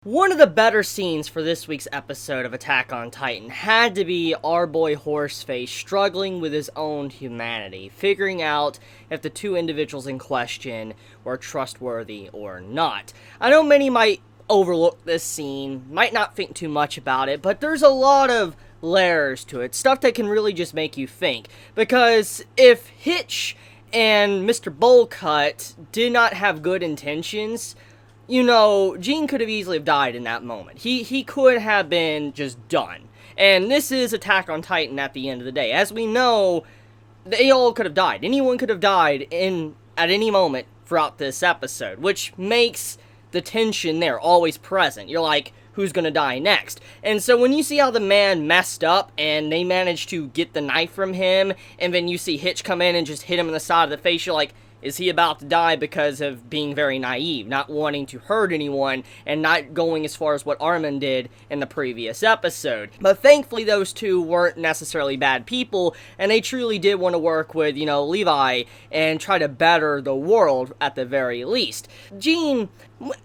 One of the better scenes for this week's episode of Attack on Titan had to be our boy Horseface struggling with his own humanity, figuring out if the two individuals in question were trustworthy or not. I know many might overlook this scene, might not think too much about it, but there's a lot of layers to it, stuff that can really just make you think. Because if Hitch and Mr. Bullcut did not have good intentions, you know, Gene could have easily have died in that moment. He could have been just done. And this is Attack on Titan at the end of the day. As we know, they all could have died. Anyone could have died at any moment throughout this episode, which makes the tension there always present. You're like, who's gonna die next? And so when you see how the man messed up and they managed to get the knife from him, and then you see Hitch come in and just hit him in the side of the face, you're like, is he about to die because of being very naive, not wanting to hurt anyone, and not going as far as what Ackermann did in the previous episode? But thankfully, those two weren't necessarily bad people, and they truly did want to work with, you know, Levi and try to better the world at the very least. Gene,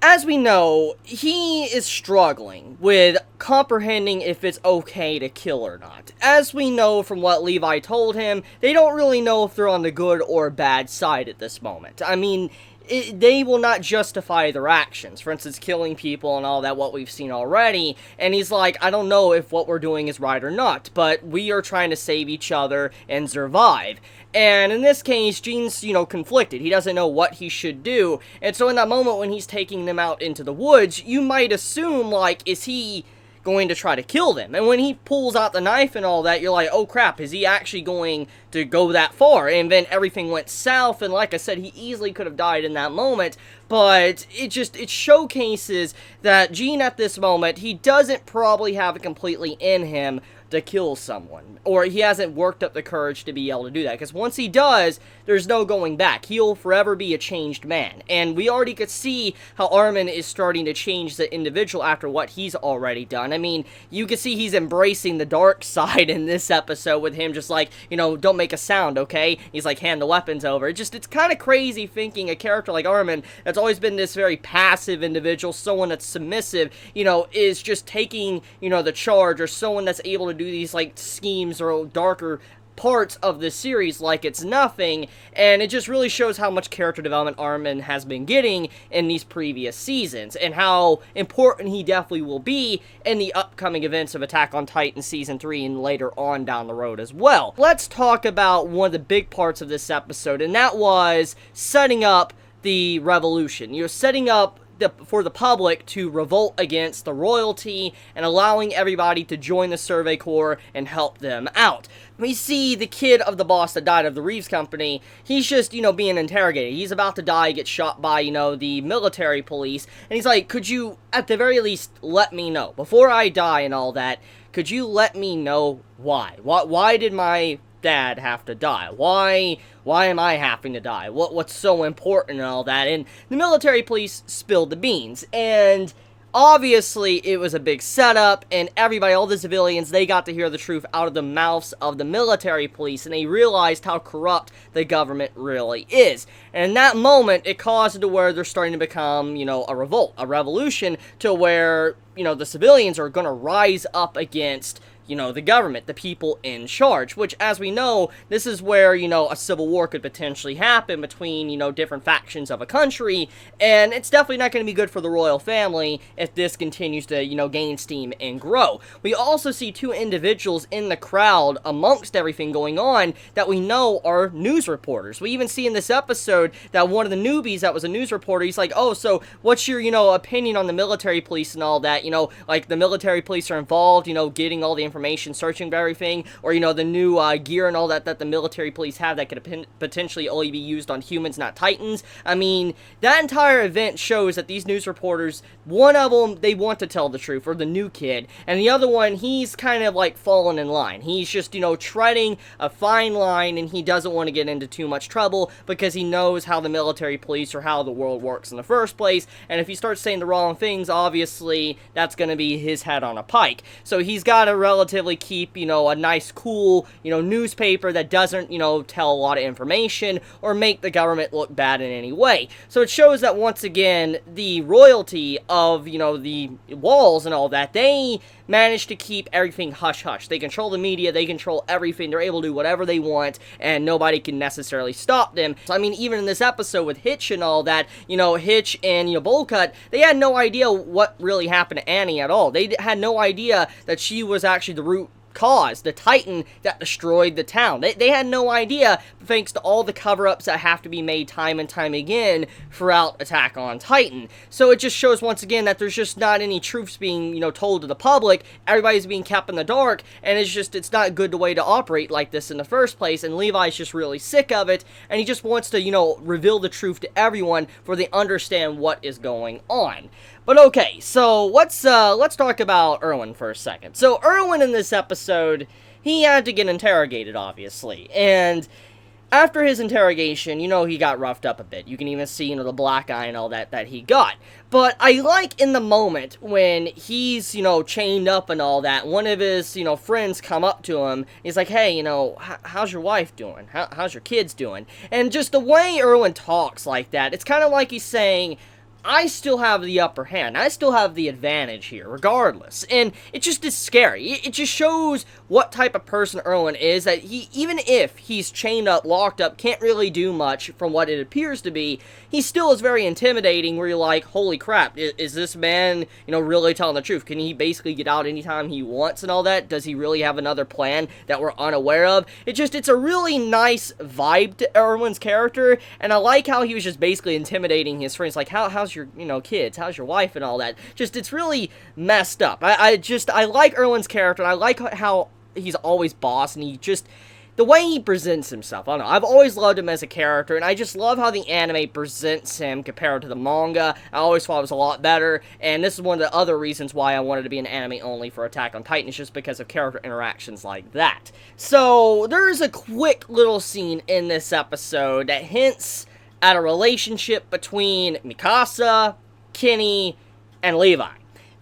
as we know, he is struggling with comprehending if it's okay to kill or not. As we know from what Levi told him, they don't really know if they're on the good or bad side at this moment. I mean, they will not justify their actions. For instance, killing people and all that, what we've seen already. And he's like, I don't know if what we're doing is right or not, but we are trying to save each other and survive. And in this case, Gene's, conflicted. He doesn't know what he should do. And so in that moment when he's taking them out into the woods, you might assume, like, is he going to try to kill them? And when he pulls out the knife and all that, you're like, oh crap, is he actually going to go that far? And then everything went south, and like I said, he easily could have died in that moment, but it showcases that Gene at this moment, he doesn't probably have it completely in him to kill someone, or he hasn't worked up the courage to be able to do that, because once he does, there's no going back. He'll forever be a changed man, and we already could see how Ackermann is starting to change the individual after what he's already done. I mean, you can see he's embracing the dark side in this episode with him just like, don't make a sound, okay? He's like, hand the weapons over. It's kind of crazy thinking a character like Ackermann, that's always been this very passive individual, someone that's submissive, is just taking, the charge, or someone that's able to do these, like, schemes or darker parts of the series like it's nothing, and it just really shows how much character development Ackermann has been getting in these previous seasons, and how important he definitely will be in the upcoming events of Attack on Titan Season 3 and later on down the road as well. Let's talk about one of the big parts of this episode, and that was setting up the revolution. You're setting up for the public to revolt against the royalty and allowing everybody to join the Survey Corps and help them out. We see the kid of the boss that died of the Reeves Company. He's just, being interrogated. He's about to die, get shot by, the military police. And he's like, could you, at the very least, let me know? Before I die and all that, could you let me know why? Why did my dad have to die? Why am I having to die? What's so important and all that? And the military police spilled the beans, and obviously it was a big setup, and everybody, all the civilians, they got to hear the truth out of the mouths of the military police, and they realized how corrupt the government really is. And in that moment, it caused it to where they're starting to become, a revolt, a revolution, to where, the civilians are gonna rise up against the government, the people in charge, which, as we know, this is where, a civil war could potentially happen between, different factions of a country, and it's definitely not going to be good for the royal family if this continues to, gain steam and grow. We also see two individuals in the crowd amongst everything going on that we know are news reporters. We even see in this episode that one of the newbies that was a news reporter, he's like, oh, so what's your, opinion on the military police and all that? Like, the military police are involved, getting all the information, searching for everything, or, the new gear and all that the military police have that could potentially only be used on humans, not Titans. I mean, that entire event shows that these news reporters, one of them, they want to tell the truth, or the new kid, and the other one, he's kind of like falling in line. He's just, treading a fine line, and he doesn't want to get into too much trouble because he knows how the military police or how the world works in the first place, and if he starts saying the wrong things, obviously, that's going to be his head on a pike. So he's got to relatively keep, a nice, cool, newspaper that doesn't, tell a lot of information or make the government look bad in any way. So it shows that, once again, the royalty of, the walls and all that, they manage to keep everything hush-hush. They control the media, they control everything, they're able to do whatever they want, and nobody can necessarily stop them. So, I mean, even in this episode with Hitch and all that, Hitch and, Bullcut, they had no idea what really happened to Annie at all. They had no idea that she was actually the root cause, the Titan that destroyed the town. They had no idea, thanks to all the cover-ups that have to be made time and time again throughout Attack on Titan. So it just shows, once again, that there's just not any truths being, told to the public. Everybody's being kept in the dark, and it's not a good way to operate like this in the first place, and Levi's just really sick of it, and he just wants to, reveal the truth to everyone for they understand what is going on. But okay, so let's talk about Erwin for a second. So Erwin in this episode, he had to get interrogated, obviously, and after his interrogation, he got roughed up a bit. You can even see, the black eye and all that he got. But I like in the moment when he's, chained up and all that, one of his, friends come up to him. He's like, hey, how's your wife doing? How's your kids doing? And just the way Erwin talks like that, it's kind of like he's saying, I still have the upper hand. I still have the advantage here, regardless. And it just is scary. It just shows what type of person Erwin is, that he, even if he's chained up, locked up, can't really do much from what it appears to be, he still is very intimidating, where you're like, holy crap, is this man, really telling the truth? Can he basically get out anytime he wants and all that? Does he really have another plan that we're unaware of? It's a really nice vibe to Erwin's character, and I like how he was just basically intimidating his friends, like, how's your, kids, how's your wife and all that. Just, it's really messed up. I like Erwin's character, and I like how he's always boss, and the way he presents himself, I don't know, I've always loved him as a character, and I just love how the anime presents him compared to the manga. I always thought it was a lot better, and this is one of the other reasons why I wanted to be an anime only for Attack on Titan, is just because of character interactions like that. So, there's a quick little scene in this episode that hints at a relationship between Mikasa, Kenny, and Levi.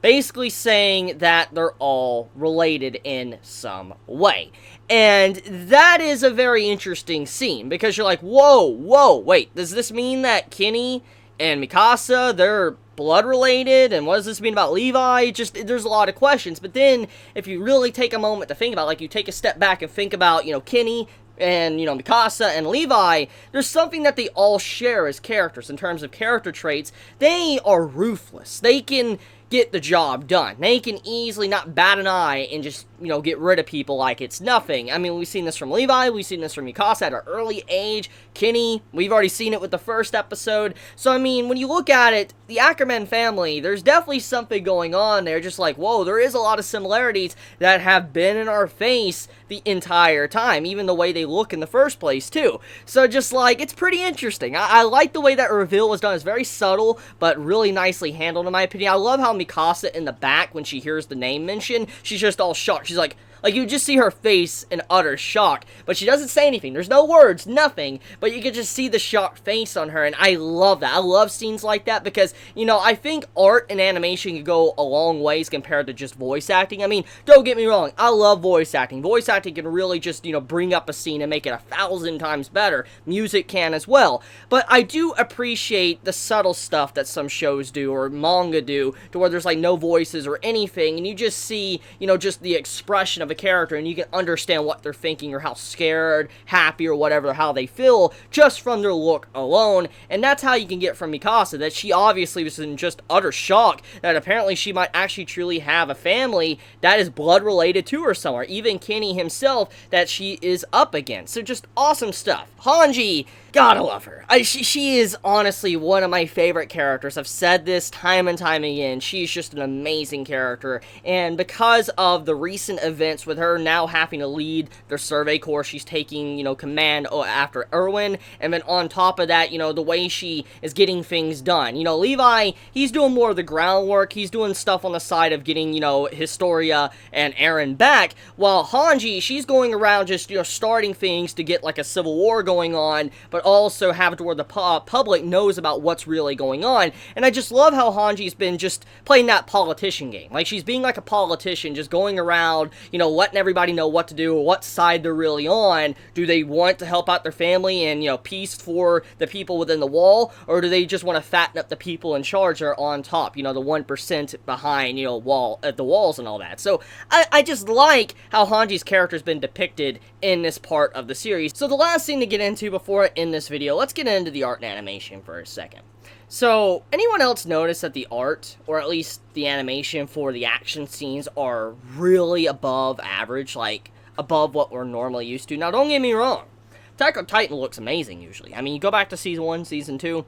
Basically saying that they're all related in some way. And that is a very interesting scene, because you're like, whoa, wait, does this mean that Kenny and Mikasa, they're blood related, and what does this mean about Levi? There's a lot of questions, but then, if you really take a moment to think about it, like you take a step back and think about, Kenny, and, Mikasa and Levi, there's something that they all share as characters in terms of character traits. They are ruthless. They can get the job done. They can easily not bat an eye and just, get rid of people like it's nothing. I mean, we've seen this from Levi, we've seen this from Mikasa at an early age, Kenny, we've already seen it with the first episode. So, I mean, when you look at it, the Ackermann family, there's definitely something going on there, just like, whoa, there is a lot of similarities that have been in our face the entire time, even the way they look in the first place, too. So, just like, it's pretty interesting. I like the way that reveal was done. It's very subtle, but really nicely handled, in my opinion. I love how Mikasa in the back, when she hears the name mentioned, she's just all shocked. She's like, you just see her face in utter shock, but she doesn't say anything. There's no words, nothing, but you can just see the shocked face on her, and I love that. I love scenes like that, because, I think art and animation can go a long ways compared to just voice acting. I mean, don't get me wrong, I love voice acting. Voice acting can really just, bring up a scene and make it 1,000 times better. Music can as well, but I do appreciate the subtle stuff that some shows do, or manga do, to where there's, like, no voices or anything, and you just see, just the expression of a character, and you can understand what they're thinking, or how scared, happy, or whatever, how they feel, just from their look alone. And that's how you can get from Mikasa, that she obviously was in just utter shock that apparently she might actually truly have a family that is blood related to her somewhere, even Kenny himself, that she is up against. So just awesome stuff. Hanji, gotta love her. She is honestly one of my favorite characters. I've said this time and time again. She's just an amazing character, and because of the recent events with her now having to lead the survey corps, she's taking, command after Erwin, and then on top of that, the way she is getting things done. Levi, he's doing more of the groundwork, he's doing stuff on the side of getting, Historia and Eren back, while Hanji, she's going around just, starting things to get, like, a civil war going on, but but also have it to where the public knows about what's really going on. And I just love how Hanji's been just playing that politician game. Like, she's being like a politician, just going around, you know, letting everybody know what to do or what side they're really on. Do they want to help out their family and, you know, peace for the people within the wall, or do they just want to fatten up the people in charge that are on top, you know, the 1% behind, you know, the walls and all that. So I just like how Hanji's character has been depicted in this part of the series. So the last thing to get into before I end this video, let's get into the art and animation for a second. So, anyone else notice that the art, or at least the animation for the action scenes, are really above average, like above what we're normally used to? Now, don't get me wrong, Attack on Titan looks amazing usually. I mean, you go back to Season 1, Season 2,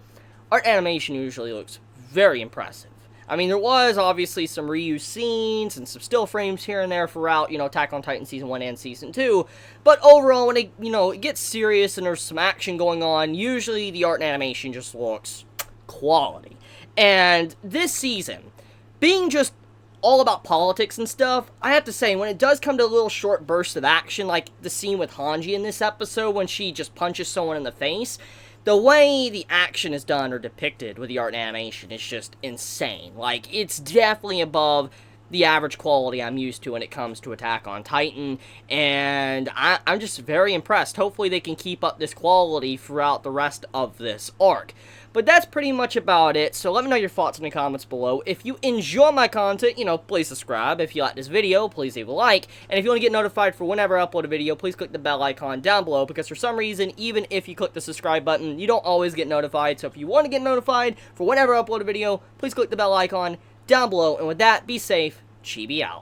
art animation usually looks very impressive. I mean, there was obviously some reused scenes and some still frames here and there throughout, you know, Attack on Titan Season 1 and Season 2, but overall, when it, you know, it gets serious and there's some action going on, usually the art and animation just looks quality. And this season, being just all about politics and stuff, I have to say, when it does come to a little short burst of action, like the scene with Hanji in this episode when she just punches someone in the face, the way the action is done or depicted with the art and animation is just insane. Like, it's definitely above the average quality I'm used to when it comes to Attack on Titan, and I'm just very impressed. Hopefully they can keep up this quality throughout the rest of this arc. But that's pretty much about it, so let me know your thoughts in the comments below. If you enjoy my content, you know, please subscribe. If you like this video, please leave a like. And if you want to get notified for whenever I upload a video, please click the bell icon down below, because for some reason, even if you click the subscribe button, you don't always get notified. So if you want to get notified for whenever I upload a video, please click the bell icon down below. And with that, be safe. Chibi out.